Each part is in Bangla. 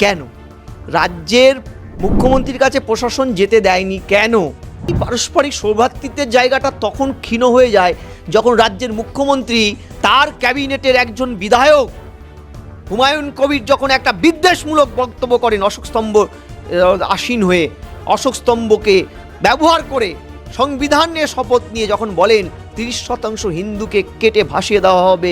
কেন রাজ্যের মুখ্যমন্ত্রীর কাছে প্রশাসন যেতে দেয়নি? কেন এই পারস্পরিক সৌভ্রাতৃত্বের জায়গাটা তখন ক্ষীণ হয়ে যায় যখন রাজ্যের মুখ্যমন্ত্রী তার ক্যাবিনেটের একজন বিধায়ক হুমায়ুন কবির যখন একটা বিদ্বেষমূলক বক্তব্য করেন অশোক স্তম্ভ আসীন হয়ে, অশোক স্তম্ভকে ব্যবহার করে সংবিধান নিয়ে শপথ নিয়ে যখন বলেন 30% হিন্দুকে কেটে ভাসিয়ে দেওয়া হবে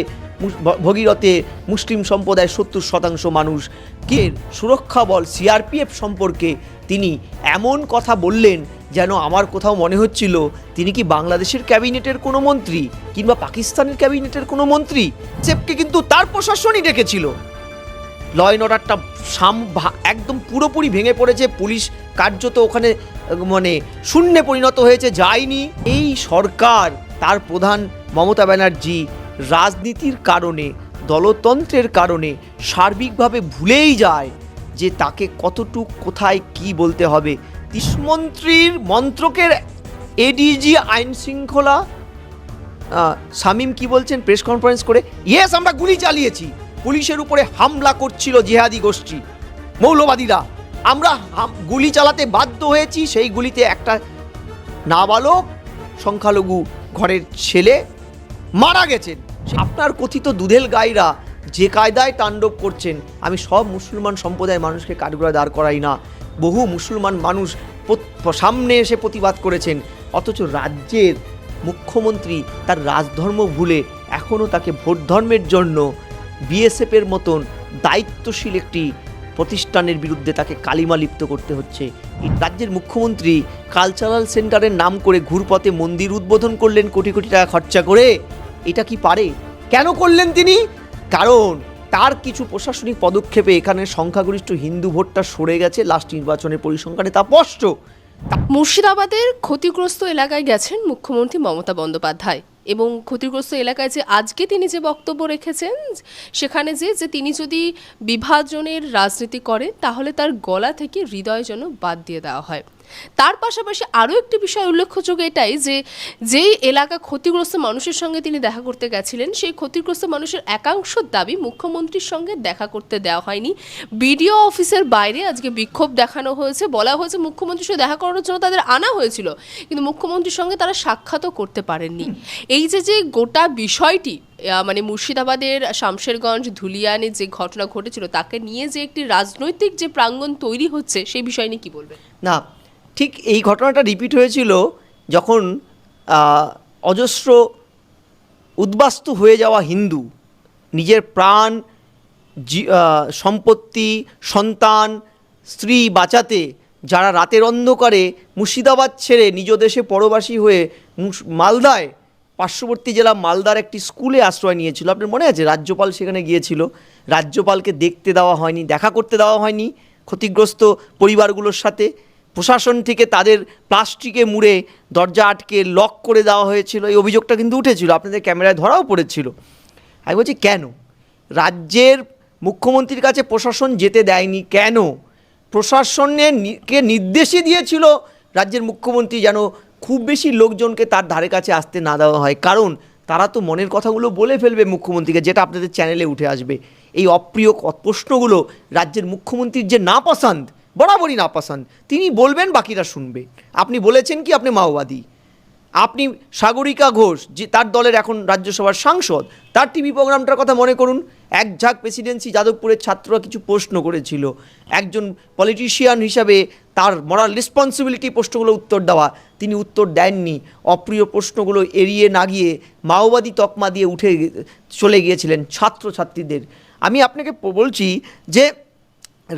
ভগীরথে, মুসলিম সম্প্রদায়ের 70% মানুষ কে সুরক্ষা বল সিআরপিএফ সম্পর্কে তিনি এমন কথা বললেন যেন আমার কোথাও মনে হচ্ছিল তিনি কি বাংলাদেশের ক্যাবিনেটের কোনো মন্ত্রী কিংবা পাকিস্তানের ক্যাবিনেটের কোনো মন্ত্রী। সেফকে কিন্তু তার প্রশাসনই ডেকেছিল। ল অ্যান্ড অর্ডারটা একদম পুরোপুরি ভেঙে পড়েছে, পুলিশ কার্যত ওখানে মানে শূন্যে পরিণত হয়েছে, যায়নি। এই সরকার তার প্রধান মমতা ব্যানার্জি রাজনীতির কারণে, দলতন্ত্রের কারণে সার্বিকভাবে ভুলেই যায় যে তাকে কতটুক কোথায় কি বলতে হবে। মন্ত্রীর মন্ত্রকের এডিজি আইন শৃঙ্খলা শামীম কি বলছেন প্রেস কনফারেন্স করে? ইয়েস, আমরা গুলি চালিয়েছি, পুলিশের উপরে হামলা করছিল জিহাদি গোষ্ঠী মৌলবাদীরা, আমরা গুলি চালাতে বাধ্য হয়েছি, সেই গুলিতে একটা নাবালক সংখ্যালঘু ঘরের ছেলে মারা গেছেন। আপনার কথিত দুধেল গাইরা যে কায়দায় তাণ্ডব করছেন, আমি সব মুসলমান সম্প্রদায়ের মানুষকে কাঠগড়ায় দাঁড় করাই না, বহু মুসলমান মানুষ সামনে এসে প্রতিবাদ করেছেন, অথচ রাজ্যের মুখ্যমন্ত্রী তার রাজধর্ম ভুলে এখনও তাকে ভোট ধর্মের জন্য বিএসএফের মতন দায়িত্বশীল একটি প্রতিষ্ঠানের বিরুদ্ধে তাকে কালিমা লিপ্ত করতে হচ্ছে। এই রাজ্যের মুখ্যমন্ত্রী কালচারাল সেন্টারের নাম করে ঘুরপথে মন্দির উদ্বোধন করলেন কোটি কোটি টাকা খরচা করে। এটা কি পারে? কেন করলেন তিনি? কারণ তার কিছু প্রশাসনিক পদক্ষেপে এখানে সংখ্যাগরিষ্ঠ হিন্দু ভোটটা সরে গেছে লাস্ট নির্বাচনের পরিসংখ্যানে, তা স্পষ্ট। মুর্শিদাবাদের ক্ষতিগ্রস্ত এলাকায় গেছেন মুখ্যমন্ত্রী মমতা বন্দ্যোপাধ্যায় এবং ক্ষতিগ্রস্ত এলাকায় যে আজকে তিনি যে বক্তব্য রেখেছেন সেখানে যে তিনি যদি বিভাজনের রাজনীতি করেন তাহলে তার গলা থেকে হৃদয় যেন বাদ দিয়ে দেওয়া হয়। তার পাশাপাশি আরও একটি বিষয় উল্লেখযোগ্য এটাই যে যেই এলাকা ক্ষতিগ্রস্ত মানুষের সঙ্গে তিনি দেখা করতে গেছিলেন সেই ক্ষতিগ্রস্ত মানুষের একাংশ দাবি মুখ্যমন্ত্রীর সঙ্গে দেখা করতে দেওয়া হয়নি। বিডিও অফিসের বাইরে আজকে বিক্ষোভ দেখানো হয়েছে, বলা হয়েছে মুখ্যমন্ত্রীর সঙ্গে দেখা করানোর জন্য তাদের আনা হয়েছিল, কিন্তু মুখ্যমন্ত্রীর সঙ্গে তারা সাক্ষাৎও করতে পারেননি। এই যে গোটা বিষয়টি মানে মুর্শিদাবাদের শামশেরগঞ্জ ধুলিয়ানে যে ঘটনা ঘটেছিল তাকে নিয়ে যে একটি রাজনৈতিক যে প্রাঙ্গণ তৈরি হচ্ছে সেই বিষয় নিয়ে কী বলবেন? না, ঠিক এই ঘটনাটা রিপিট হয়েছিল যখন অজস্র উদ্বাস্তু হয়ে যাওয়া হিন্দু নিজের প্রাণ, সম্পত্তি, সন্তান, স্ত্রী বাঁচাতে যারা রাতের অন্ধকারে মুর্শিদাবাদ ছেড়ে নিজ দেশে পরবাসী হয়ে মালদায়, পার্শ্ববর্তী জেলা মালদার একটি স্কুলে আশ্রয় নিয়েছিল। আপনার মনে আছে? রাজ্যপাল সেখানে গিয়েছিল, রাজ্যপালকে দেখতে দেওয়া হয়নি, দেখা করতে দেওয়া হয়নি ক্ষতিগ্রস্ত পরিবারগুলোর সাথে। প্রশাসন থেকে তাদের প্লাস্টিকে মুড়ে দরজা আটকে লক করে দেওয়া হয়েছিল, এই অভিযোগটা কিন্তু উঠেছিল, আপনাদের ক্যামেরায় ধরাও পড়েছিল। আমি বলছি কেন রাজ্যের মুখ্যমন্ত্রীর কাছে প্রশাসন যেতে দেয়নি? কেন প্রশাসনকে নির্দেশই দিয়েছিল রাজ্যের মুখ্যমন্ত্রী যেন খুব বেশি লোকজনকে তার ধারে কাছে আসতে না দেওয়া হয়, কারণ তারা তো মনের কথাগুলো বলে ফেলবে মুখ্যমন্ত্রীকে, যেটা আপনাদের চ্যানেলে উঠে আসবে। এই অপ্রিয় প্রশ্নগুলো রাজ্যের মুখ্যমন্ত্রীর যে নাপসন্দ, বরাবরই নাপসন্দ, তিনি বলবেন, বাকিরা শুনবে। আপনি বলেছেন কি আপনি মাওবাদী, আপনি সাগরিকা ঘোষ যে তার দলের এখন রাজ্যসভার সাংসদ, তার টিভি প্রোগ্রামটার কথা মনে করুন। এক ঝাঁক প্রেসিডেন্সি যাদবপুরের ছাত্ররা কিছু প্রশ্ন করেছিল, একজন পলিটিশিয়ান হিসাবে তার মরাল রেসপন্সিবিলিটি প্রশ্নগুলো উত্তর দেওয়া, তিনি উত্তর দেননি। অপ্রিয় প্রশ্নগুলো এড়িয়ে না গিয়ে মাওবাদী তকমা দিয়ে উঠে চলে গিয়েছিলেন ছাত্রছাত্রীদের। আমি আপনাকে বলছি যে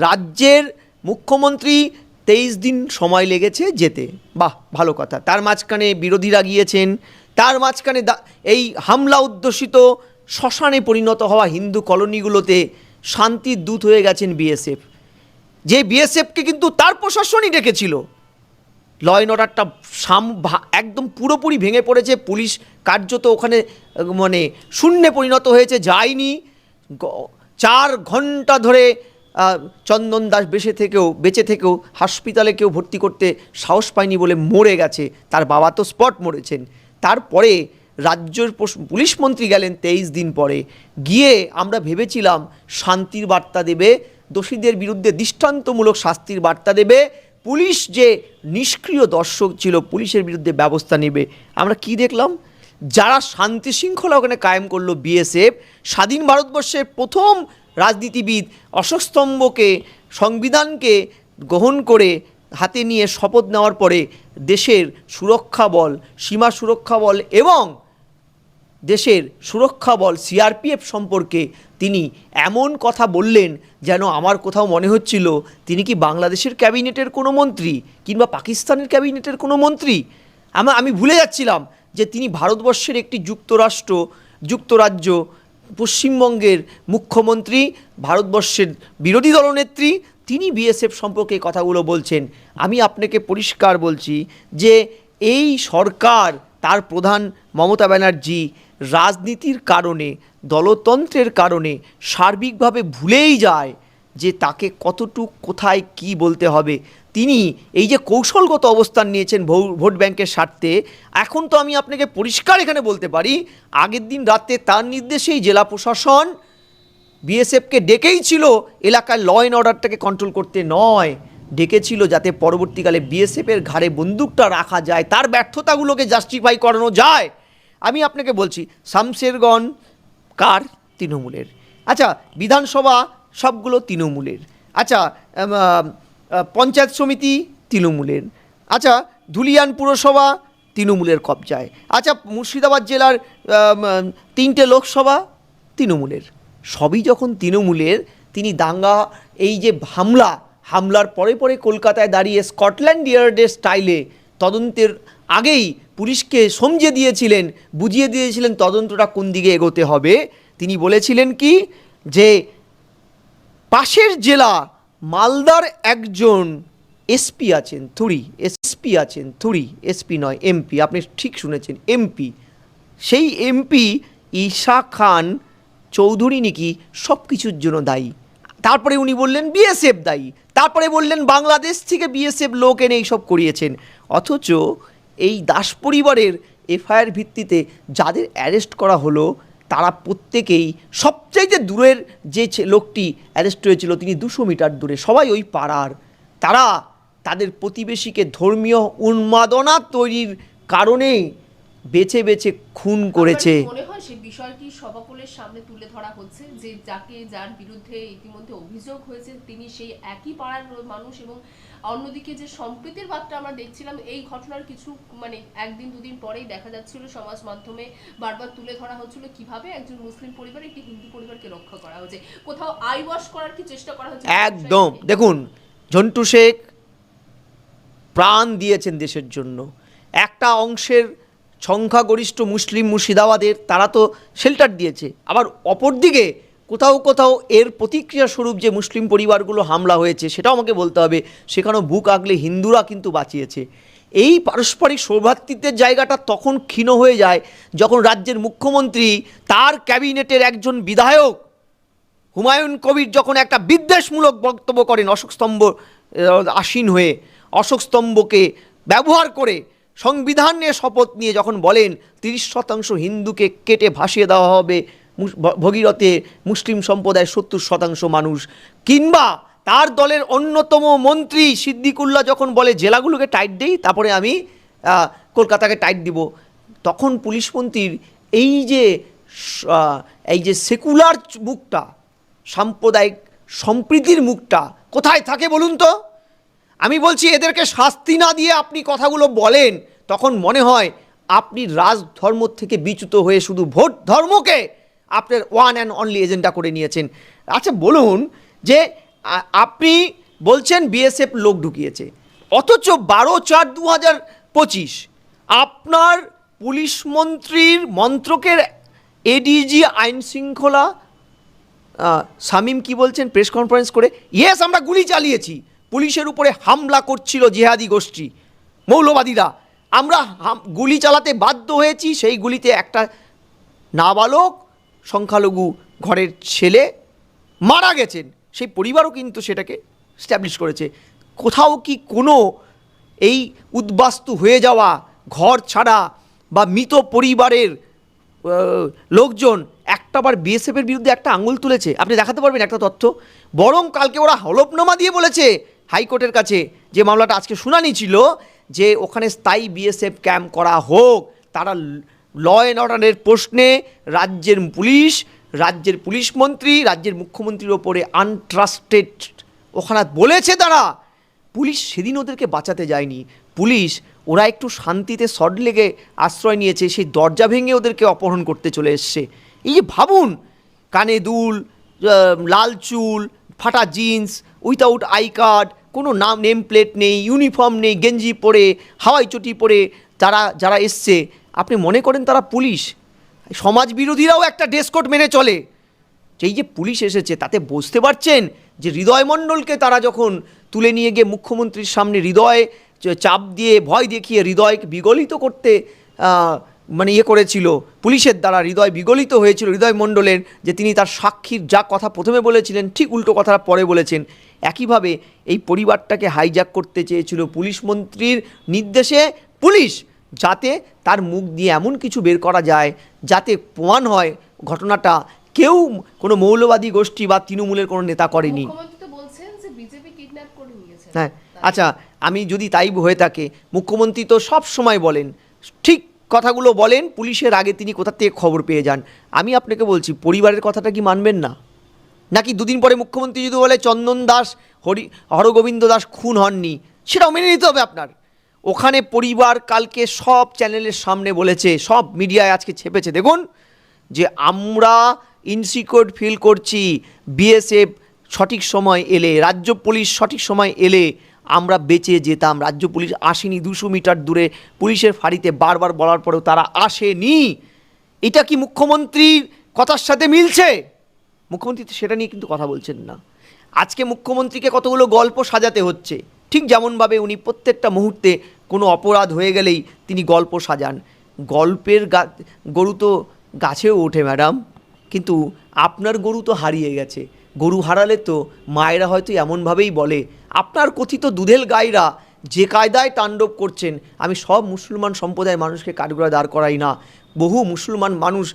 রাজ্যের মুখ্যমন্ত্রী 23 দিন সময় লেগেছে যেতে, বাহ ভালো কথা। তার মাঝখানে বিরোধীরা গিয়েছেন, তার মাঝখানে এই হামলা উদ্দেশিত শ্মশানে পরিণত হওয়া হিন্দু কলোনিগুলোতে শান্তির দূত হয়ে গেছেন বিএসএফ, যে বিএসএফকে কিন্তু তার প্রশাসনই ডেকেছিল। ল অ্যান্ড অর্ডারটা একদম পুরোপুরি ভেঙে পড়েছে, পুলিশ কার্যত ওখানে মানে শূন্যে পরিণত হয়েছে, যায়নি। 4 ঘন্টা ধরে চন্দন দাস বেঁচে থেকেও হাসপাতালে কেউ ভর্তি করতে সাহস পায়নি বলে মরে গেছে, তার বাবা তো স্পট মরেছেন। তারপরে রাজ্যের পুলিশ মন্ত্রী গেলেন 23 দিন পরে, গিয়ে আমরা ভেবেছিলাম শান্তির বার্তা দেবে, দোষীদের বিরুদ্ধে দৃষ্টান্তমূলক শাস্তির বার্তা দেবে, পুলিশ যে নিষ্ক্রিয় দর্শক ছিল পুলিশের বিরুদ্ধে ব্যবস্থা নেবে। আমরা কি দেখলাম? যারা শান্তি শৃঙ্খলা ওখানে কায়েম করলো বিএসএফ, স্বাধীন ভারতবর্ষের প্রথম রাজনীতিবিদ অশোক স্তম্ভকে, সংবিধানকে গ্রহণ করে হাতে নিয়ে শপথ নেওয়ার পরে দেশের সুরক্ষা বল, সীমা সুরক্ষা বল এবং দেশের সুরক্ষা বল সিআরপিএফ সম্পর্কে তিনি এমন কথা বললেন যেন আমার কোথাও মনে হচ্ছিল তিনি কি বাংলাদেশের ক্যাবিনেটের কোনো মন্ত্রী কিংবা পাকিস্তানের ক্যাবিনেটের কোনো মন্ত্রী। আমি ভুলে যাচ্ছিলাম যে তিনি ভারতবর্ষের একটি যুক্তরাজ্য পশ্চিমবঙ্গের মুখ্যমন্ত্রী, ভারতবর্ষের বিরোধী দলনেত্রী, তিনি বিএসএফ সম্পর্কে কথাগুলো বলছেন। আমি আপনাকে পরিষ্কার বলছি যে এই সরকার, তার প্রধান মমতা ব্যানার্জি রাজনীতির কারণে, দলতন্ত্রের কারণে সার্বিকভাবে ভুলেই যায় যে তাকে কতটুক কোথায় কি বলতে হবে। তিনি এই যে কৌশলগত অবস্থান নিয়েছেন ভোট ব্যাংকের স্বার্থে, এখন তো আমি আপনাকে পরিষ্কার এখানে বলতে পারি, আগের দিন রাতে তার নির্দেশেই জেলা প্রশাসন বিএসএফকে ডেকেই ছিল এলাকায় ল অ্যান্ড অর্ডারটাকে কন্ট্রোল করতে নয়, ডেকেছিল যাতে পরবর্তীকালে বিএসএফের ঘাড়ে বন্দুকটা রাখা যায়, তার ব্যর্থতাগুলোকে জাস্টিফাই করানো যায়। আমি আপনাকে বলছি, শামশেরগঞ্জ কার? তৃণমূলের। আচ্ছা, বিধানসভা সবগুলো তৃণমূলের। আচ্ছা, পঞ্চায়েত সমিতি তৃণমূলের। আচ্ছা, ধুলিয়ান পুরসভা তৃণমূলের কবজায়। আচ্ছা, মুর্শিদাবাদ জেলার 3টে লোকসভা তৃণমূলের। সবই যখন তৃণমূলের, তিনি দাঙ্গা, এই যে হামলার পরে পরে কলকাতায় দাঁড়িয়ে স্কটল্যান্ড ইয়ার্ডের স্টাইলে তদন্তের আগেই পুলিশকে সমঝে দিয়েছিলেন, বুঝিয়ে দিয়েছিলেন তদন্তটা কোন দিকে এগোতে হবে। তিনি বলেছিলেন কি, যে পাশের জেলা মালদার একজন এসপি আছেন, এসপি নয় এমপি, আপনি ঠিক শুনেছেন, এমপি, সেই এমপি ঈশা খান চৌধুরী নাকি সব কিছুর জন্য দায়ী। তারপরে উনি বললেন বিএসএফ দায়ী, তারপরে বললেন বাংলাদেশ থেকে বিএসএফ লোক এনে এইসব করিয়েছেন। অথচ এই দাস পরিবারের এফআইআর ভিত্তিতে যাদের অ্যারেস্ট করা হলো তারা প্রত্যেকেই, সবচাইতে দূরের যে লোকটি অ্যারেস্ট হয়েছিল তিনি 200 মিটার দূরে, সবাই ওই পাড়ার। তারা তাদের প্রতিবেশীকে ধর্মীয় উন্মাদনা তৈরির কারণে বেছে বেছে খুন করেছে। মনে হয় সেই বিষয়টি সভাকুলের সামনে তুলে ধরা হচ্ছে যে যার বিরুদ্ধে ইতিমধ্যে অভিযোগ হয়েছে তিনি সেই একই পাড়ার মানুষ, এবং অন্যদিকে যে সম্প্রীতির বার্তা আমরা দেখছিলাম এই ঘটনার কিছু একদিন দুদিন পরেই দেখা যাচ্ছিল সমাজ মাধ্যমে বারবার তুলে ধরা হচ্ছিল কিভাবে একজন মুসলিম পরিবার একটি হিন্দু পরিবারকে রক্ষা করা হচ্ছে, কোথাও আই ওয়াশ করার কি চেষ্টা করা হচ্ছে। একদম দেখুন, ঝন্টু শেখ প্রাণ দিয়েছেন দেশের জন্য। একটা অংশের সংখ্যাগরিষ্ঠ মুসলিম মুর্শিদাবাদের তারা তো শেল্টার দিয়েছে, আবার অপরদিকে কোথাও এর প্রতিক্রিয়া স্বরূপ যে মুসলিম পরিবারগুলো হামলা হয়েছে সেটাও আমাকে বলতে হবে, সেখানেও বুক আগলে হিন্দুরা কিন্তু বাঁচিয়েছে। এই পারস্পরিক সৌভ্রাতৃত্বের জায়গাটা তখন ক্ষীণ হয়ে যায় যখন রাজ্যের মুখ্যমন্ত্রী, তার ক্যাবিনেটের একজন বিধায়ক হুমায়ুন কবির যখন একটা বিদ্বেষমূলক বক্তব্য করেন অশোক স্তম্ভ আসীন হয়ে, অশোক স্তম্ভকে ব্যবহার করে সংবিধান নিয়ে শপথ নিয়ে যখন বলেন 30% হিন্দুকে কেটে ভাসিয়ে দেওয়া হবে ভগীরথে, মুসলিম সম্প্রদায়ের 70% মানুষ, কিংবা তার দলের অন্যতম মন্ত্রী সিদ্দিকুল্লাহ যখন বলে জেলাগুলোকে টাইট দেই তারপরে আমি কলকাতাকে টাইট দিব, তখন পুলিশ মন্ত্রীর এই যে সেকুলার মুখটা, সাম্প্রদায়িক সম্প্রীতির মুখটা কোথায় থাকে বলুন তো? আমি বলছি এদেরকে শাস্তি না দিয়ে আপনি কথাগুলো বলেন, তখন মনে হয় আপনি রাজধর্ম থেকে বিচ্যুত হয়ে শুধু ভোট ধর্মকে আপনার ওয়ান অ্যান্ড অনলি এজেন্ডা করে নিয়েছেন। আচ্ছা বলুন, যে আপনি বলছেন বিএসএফ লোক ঢুকিয়েছে, অথচ 12/4/2025 আপনার পুলিশ মন্ত্রীর মন্ত্রকের এডিজি আইন শৃঙ্খলা শামীম কি বলছেন প্রেস কনফারেন্স করে, ইয়েস আমরা গুলি চালিয়েছি, পুলিশের উপরে হামলা করছিল জিহাদি গোষ্ঠী মৌলবাদীরা, আমরা গুলি চালাতে বাধ্য হয়েছি, সেই গুলিতে একটা নাবালক সংখ্যালঘু ঘরের ছেলে মারা গেছেন, সেই পরিবারও কিন্তু সেটাকে স্ট্যাবলিশ করেছে। কোথাও কি কোনো এই উদ্বাস্তু হয়ে যাওয়া ঘর ছাড়া বা মৃত পরিবারের লোকজন একটাবার বিএসএফের বিরুদ্ধে একটা আঙুল তুলেছে? আপনি দেখাতে পারবেন একটা তথ্য? বরং কালকে ওরা হলফনামা দিয়ে বলেছে হাইকোর্টের কাছে, যে মামলাটা আজকে শুনানি ছিল, যে ওখানে স্থায়ী বিএসএফ ক্যাম্প করা হোক। তারা ল অ্যান্ড অর্ডারের প্রশ্নে রাজ্যের পুলিশ মন্ত্রী, রাজ্যের মুখ্যমন্ত্রীর ওপরে আনট্রাস্টেড ওখানে বলেছে তারা। পুলিশ সেদিন ওদেরকে বাঁচাতে যায়নি। পুলিশ, ওরা একটু শান্তিতে শর্ট লেগে আশ্রয় নিয়েছে, সেই দরজা ভেঙে ওদেরকে অপহরণ করতে চলে এসছে। এই যে ভাবুন, কানে দুল, লাল চুল, ফাটা জিন্স, উইথাউট আই কার্ড, কোনো নেম প্লেট নেই, ইউনিফর্ম নেই, গেঞ্জি পরে, হাওয়াই চটি পরে যারা এসছে, আপনি মনে করেন তারা পুলিশ? সমাজ বিরোধীরাও একটা ড্রেস কোড মেনে চলে। এই যে পুলিশ এসেছে, তাতে বুঝতে পারছেন যে হৃদয় মণ্ডলকে তারা যখন তুলে নিয়ে গিয়ে মুখ্যমন্ত্রীর সামনে হৃদয় চাপ দিয়ে, ভয় দেখিয়ে হৃদয়কে বিগলিত করতে মানে করেছিল, পুলিশের দ্বারা হৃদয় বিগলিত হয়েছিল হৃদয় মণ্ডলের, যে তিনি তার সাক্ষীর যা কথা প্রথমে বলেছিলেন ঠিক উল্টো কথাটা পরে বলেছেন। একইভাবে এই পরিবারটাকে হাইজ্যাক করতে চেয়েছিল পুলিশ মন্ত্রীর নির্দেশে পুলিশ, যাতে তার মুখ দিয়ে এমন কিছু বের করা যায় যাতে প্রমাণ হয় ঘটনাটা কেউ কোনো মৌলবাদী গোষ্ঠী বা তৃণমূলের কোনো নেতা করেনি। হ্যাঁ, আচ্ছা, আমি যদি তাই হয়ে থাকে, মুখ্যমন্ত্রী তো সব সময় বলেন, ঠিক কথাগুলো বলেন, পুলিশের আগে তিনি কোথা থেকে খবর পেয়ে যান। আমি আপনাকে বলছি, পরিবারের কথাটা কি মানবেন না? নাকি দুদিন পরে মুখ্যমন্ত্রী যদি বলে চন্দন দাস, হরগোবিন্দ দাস খুন হননি, সেটাও মেনে নিতে হবে আপনার? ওখানে পরিবার কালকে সব চ্যানেলের সামনে বলেছে, সব মিডিয়ায় আজকে ছেপেছে, দেখুন, যে আমরা ইনসিকিউর ফিল করছি, বিএসএফ সঠিক সময় এলে, রাজ্য পুলিশ সঠিক সময় এলে আমরা বেঁচে যেতাম। রাজ্য পুলিশ আসেনি, 200 মিটার দূরে পুলিশের ফাঁড়িতে বারবার বলার পরেও তারা আসেনি। এটা কি মুখ্যমন্ত্রীর কথার সাথে মিলছে? মুখ্যমন্ত্রী সেটা নিয়ে কিন্তু কথা বলছেন না। আজকে মুখ্যমন্ত্রীকে কতগুলো গল্প সাজাতে হচ্ছে, ঠিক যেমনভাবে উনি প্রত্যেকটা মুহূর্তে কোনো অপরাধ হয়ে গেলেই তিনি গল্প সাজান। গল্পের গরু তো গাছেও ওঠে ম্যাডাম, কিন্তু আপনার গরু তো হারিয়ে গেছে। গরু হারালে তো মায়েরা হয়তো এমনভাবেই বলে, আপনার কথিত দুধেল গাইরা যে কায়দায় তাণ্ডব করছেন। আমি সব মুসলমান সম্প্রদায়ের মানুষকে কাঠগড়ায় দাঁড় করাই না, বহু মুসলমান মানুষ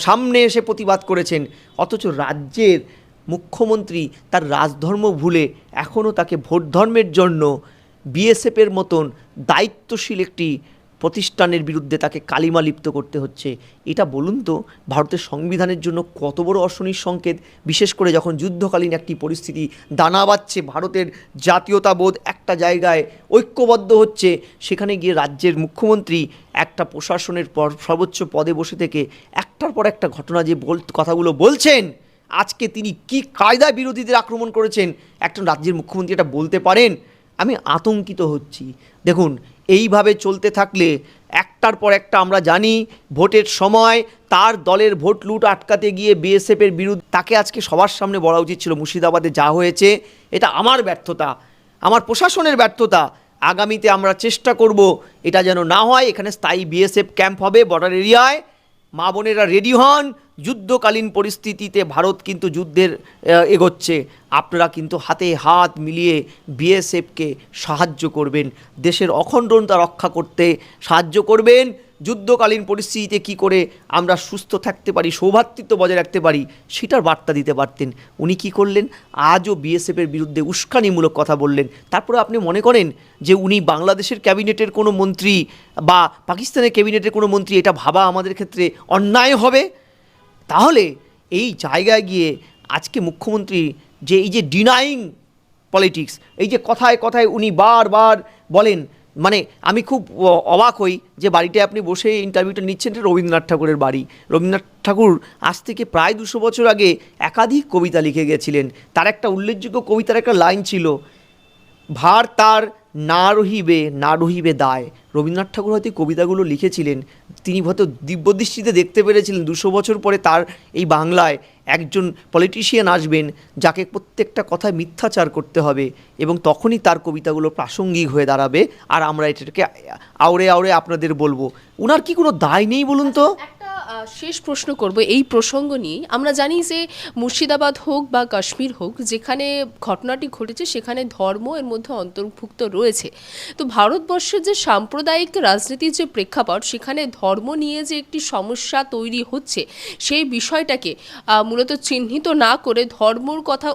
সামনে এসে প্রতিবাদ করেছেন, অথচ রাজ্যের মুখ্যমন্ত্রী তার রাজধর্ম ভুলে এখনও তাকে ভোট ধর্মের জন্য বিএসএফের মতন দায়িত্বশীল একটি প্রতিষ্ঠানের বিরুদ্ধে তাকে কালিমা লিপ্ত করতে হচ্ছে। এটা বলুন তো, ভারতের সংবিধানের জন্য কত বড় অশনির সংকেত, বিশেষ করে যখন যুদ্ধকালীন একটি পরিস্থিতি দানা বাঁধছে, ভারতের জাতীয়তাবোধ একটা জায়গায় ঐক্যবদ্ধ হচ্ছে, সেখানে গিয়ে রাজ্যের মুখ্যমন্ত্রী একটা প্রশাসনের সর্বোচ্চ পদে বসে থেকে একটার পর একটা ঘটনা যে কথাগুলো বলছেন, আজকে তিনি কি কায়দায় বিরোধীদের আক্রমণ করেছেন, একজন রাজ্যের মুখ্যমন্ত্রী এটা বলতে পারেন? আমি আতঙ্কিত হচ্ছি। দেখুন, এইভাবে চলতে থাকলে একটার পর একটা আমরা জানি ভোটের সময় তার দলের ভোট লুট আটকাতে গিয়ে বিএসএফের বিরুদ্ধে তাকে আজকে সবার সামনে বলা উচিত ছিল, মুর্শিদাবাদে যা হয়েছে এটা আমার ব্যর্থতা, আমার প্রশাসনের ব্যর্থতা। আগামীতে আমরা চেষ্টা করব এটা যেন না হয়। এখানে স্থায়ী বিএসএফ ক্যাম্প হবে বর্ডার এরিয়ায়। মা বোনেরা রেডি হন, যুদ্ধকালীন পরিস্থিতিতে ভারত কিন্তু যুদ্ধের এগোচ্ছে, আপনারা কিন্তু হাতে হাত মিলিয়ে বিএসএফকে সাহায্য করবেন, দেশের অখণ্ডতা রক্ষা করতে সাহায্য করবেন। যুদ্ধকালীন পরিস্থিতিতে কি করে আমরা সুস্থ থাকতে পারি, সৌভ্রাতৃত্ব বজায় রাখতে পারি, সেটার বার্তা দিতে পারতেন। উনি কি করলেন? আজও বিএসএফের বিরুদ্ধে উস্কানিমূলক কথা বললেন। তারপরে আপনি মনে করেন যে উনি বাংলাদেশের ক্যাবিনেটের কোনো মন্ত্রী বা পাকিস্তানের ক্যাবিনেটের কোনো মন্ত্রী, এটা ভাবা আমাদের ক্ষেত্রে অন্যায় হবে? তাহলে এই জায়গায় গিয়ে আজকে মুখ্যমন্ত্রী যে এই যে ডিনাইং পলিটিক্স, এই যে কথায় কথায় উনি বারবার বলেন, মানে আমি খুব অবাক হই যে বাড়িতে আপনি বসে ইন্টারভিউটা নিচ্ছেন, এটা রবীন্দ্রনাথ ঠাকুরের বাড়ি। রবীন্দ্রনাথ ঠাকুর আজ থেকে প্রায় 200 বছর আগে একাধিক কবিতা লিখে গেছিলেন। তার একটা উল্লেখযোগ্য কবিতার একটা লাইন ছিল, ভার তার না রহিবে দায়। রবীন্দ্রনাথ ঠাকুর হয়তো কবিতাগুলো লিখেছিলেন, তিনি হয়তো দিব্যদৃষ্টিতে দেখতে পেরেছিলেন 200 বছর পরে তার এই বাংলায় একজন পলিটিশিয়ান আসবেন যাকে প্রত্যেকটা কথায় মিথ্যাচার করতে হবে, এবং তখনই তার কবিতাগুলো প্রাসঙ্গিক হয়ে দাঁড়াবে, আর আমরা এটাকে আওড়ে আওড়ে আপনাদের বলবো। উনার কি কোনো দায় নেই বলুন তো? একটা শেষ প্রশ্ন করব এই প্রসঙ্গ নিয়ে। আমরা জানি যে মুর্শিদাবাদ হোক বা কাশ্মীর হোক, যেখানে ঘটনাটি ঘটেছে সেখানে ধর্ম এর মধ্যে অন্তর্ভুক্ত রয়েছে। তো ভারতবর্ষের যে সাম্প্রদায়িক রাজনীতির যে প্রেক্ষাপট, সেখানে ধর্ম নিয়ে যে একটি সমস্যা তৈরি হচ্ছে, সেই বিষয়টাকে মূলত চিহ্নিত না করে ধর্মর কথা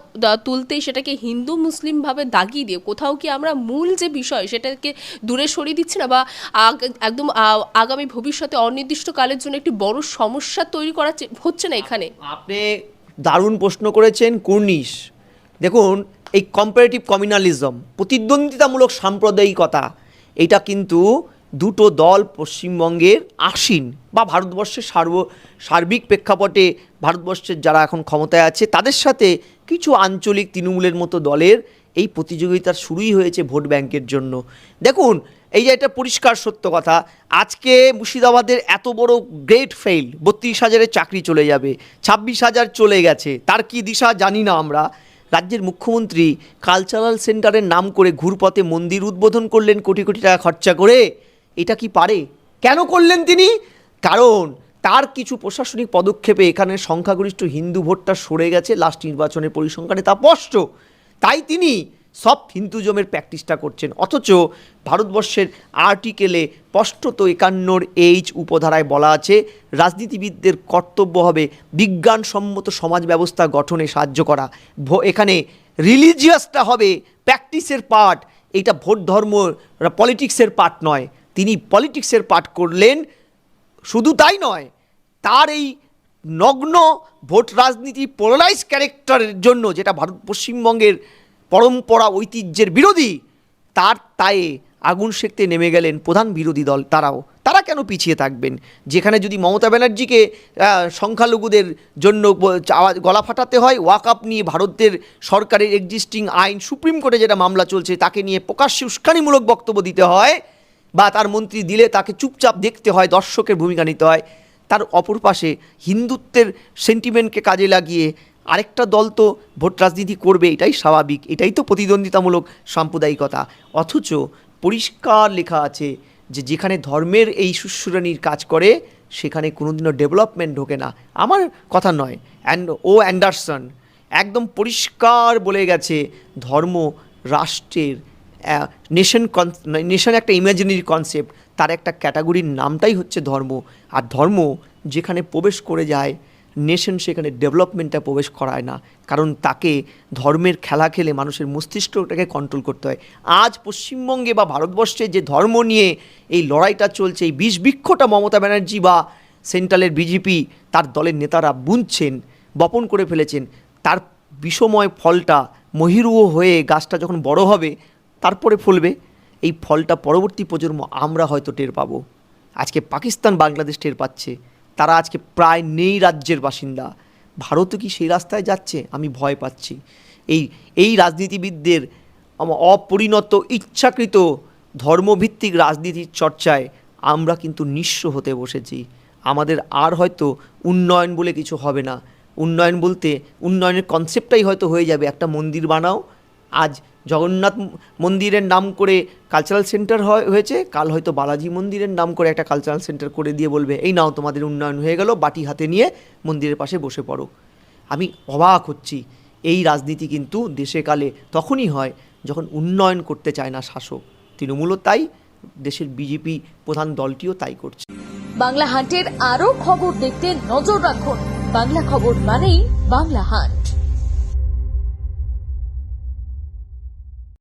তুলতেই সেটাকে হিন্দু মুসলিমভাবে দাগিয়ে দিয়ে কোথাও কি আমরা মূল যে বিষয় সেটাকে দূরে সরিয়ে দিচ্ছি না, বা একদম আগামী ভবিষ্যতে অনির্দিষ্টকালের জন্য একটি বড় সমস্যা তৈরি করা হচ্ছে না এখানে? আপনি দারুণ প্রশ্ন করেছেন কুর্নিশ। দেখুন, এই কম্পারেটিভ কমিউনালিজম, প্রতিদ্বন্দ্বিতামূলক সাম্প্রদায়িকতা, এটা কিন্তু দুটো দল পশ্চিমবঙ্গের আসীন বা ভারতবর্ষের সার্বিক প্রেক্ষাপটে ভারতবর্ষের যারা এখন ক্ষমতায় আছে তাদের সাথে কিছু আঞ্চলিক তৃণমূলের মতো দলের এই প্রতিযোগিতা শুরুই হয়েছে ভোট ব্যাংকের জন্য। দেখুন, এই যে এটা পরিষ্কার সত্য কথা, আজকে মুর্শিদাবাদের এত বড় গ্রেট ফেইল, 32,000-এর চাকরি চলে যাবে, 26,000 চলে গেছে, তার কি দিশা জানি না আমরা। রাজ্যের মুখ্যমন্ত্রী কালচারাল সেন্টারের নাম করে ঘুরপথে মন্দির উদ্বোধন করলেন কোটি কোটি টাকা খরচা করে। এটা কি পারে? কেন করলেন তিনি? কারণ তার কিছু প্রশাসনিক পদক্ষেপে এখানে সংখ্যাগরিষ্ঠ হিন্দু ভোটটা সরে গেছে লাস্ট নির্বাচনের পরিসংখ্যানে, তা স্পষ্ট। তাই তিনি সফট হিন্দুজমের প্র্যাকটিসটা করছেন। অথচ ভারতবর্ষের আর্টিকেলে স্পষ্টত 51H উপধারায় বলা আছে রাজনীতিবিদদের কর্তব্য হবে বিজ্ঞানসম্মত সমাজ ব্যবস্থা গঠনে সাহায্য করা। এখানে রিলিজিয়াসটা হবে প্র্যাকটিসের পার্ট, এইটা ভোট ধর্ম পলিটিক্সের পার্ট নয়। তিনি পলিটিক্সের পার্ট করলেন। শুধু তাই নয়, তার এই নগ্ন ভোট রাজনীতি পোলারাইজ ক্যারেক্টারের জন্য, যেটা পশ্চিমবঙ্গের পরম্পরা ঐতিহ্যের বিরোধী, তার তায়ে আগুন সেঁকতে নেমে গেলেন প্রধান বিরোধী দল। তারা কেন পিছিয়ে থাকবেন? যেখানে যদি মমতা ব্যানার্জিকে সংখ্যালঘুদের জন্য গলা ফাটাতে হয়, ওয়াকআপ নিয়ে ভারতের সরকারের এক্সিস্টিং আইন, সুপ্রিম কোর্টে যেটা মামলা চলছে তাকে নিয়ে প্রকাশ্যে উস্কানিমূলক বক্তব্য দিতে হয়, বা তার মন্ত্রী দিলে তাকে চুপচাপ দেখতে হয়, দর্শকের ভূমিকা নিতে হয়, তার অপর পাশে হিন্দুত্বের সেন্টিমেন্টকে কাজে লাগিয়ে আরেকটা দল তো ভোট রাজনীতি করবে, এটাই স্বাভাবিক, এটাই তো প্রতিদ্বন্দ্বিতামূলক সাম্প্রদায়িকতা। অথচ পরিষ্কার লেখা আছে যে যেখানে ধর্মের এই সুশ্রুরানির কাজ করে সেখানে কোনোদিনও ডেভেলপমেন্ট ঢোকে না। আমার কথা নয়, অ্যান্ডারসন একদম পরিষ্কার বলে গেছে, ধর্ম রাষ্ট্রের নেশন একটা ইমাজিনারি কনসেপ্ট, তার একটা ক্যাটাগরির নামটাই হচ্ছে ধর্ম। আর ধর্ম যেখানে প্রবেশ করে যায়, নেশন সেখানে ডেভেলপমেন্টটা প্রবেশ করায় না, কারণ তাকে ধর্মের খেলা খেলে মানুষের মস্তিষ্কটাকে কন্ট্রোল করতে হয়। আজ পশ্চিমবঙ্গে বা ভারতবর্ষে যে ধর্ম নিয়ে এই লড়াইটা চলছে, এই বিষবৃক্ষটা মমতা ব্যানার্জি বা সেন্ট্রালের বিজেপি তার দলের নেতারা বুনছেন, বপন করে ফেলেছেন, তার বিষময় ফলটা মহিরুহ হয়ে গাছটা যখন বড় হবে তারপরে ফলবে। এই ফলটা পরবর্তী প্রজন্ম আমরা হয়তো টের পাবো। আজকে পাকিস্তান বাংলাদেশ টের পাচ্ছে, তারা আজকে প্রায় নেই রাজ্যের বাসিন্দা। ভারতও কি সেই রাস্তায় যাচ্ছে? আমি ভয় পাচ্ছি। এই রাজনীতিবিদদের অপরিণত ইচ্ছাকৃত ধর্মভিত্তিক রাজনীতির চর্চায় আমরা কিন্তু নিঃস্ব হতে বসেছি। আমাদের আর হয়তো উন্নয়ন বলে কিছু হবে না। উন্নয়ন বলতে উন্নয়নের কনসেপ্টটাই হয়তো হয়ে যাবে একটা মন্দির বানাও। আজ জগন্নাথ মন্দিরের নাম করে কালচারাল সেন্টার হয়েছে, কাল হয়তো বালাজি মন্দিরের নাম করে একটা কালচারাল সেন্টার করে দিয়ে বলবে এই নাও তোমাদের উন্নয়ন হয়ে গেল, বাটি হাতে নিয়ে মন্দিরের পাশে বসে পড়ো। আমি অবাক হচ্ছি। এই রাজনীতি কিন্তু দেশে কালে তখনই হয় যখন উন্নয়ন করতে চায় না শাসক। তৃণমূলও তাই, দেশের বিজেপি প্রধান দলটিও তাই করছে। বাংলা হান্টের আরো খবর দেখতে নজর রাখুন। বাংলা খবর মানেই বাংলা হান্ট।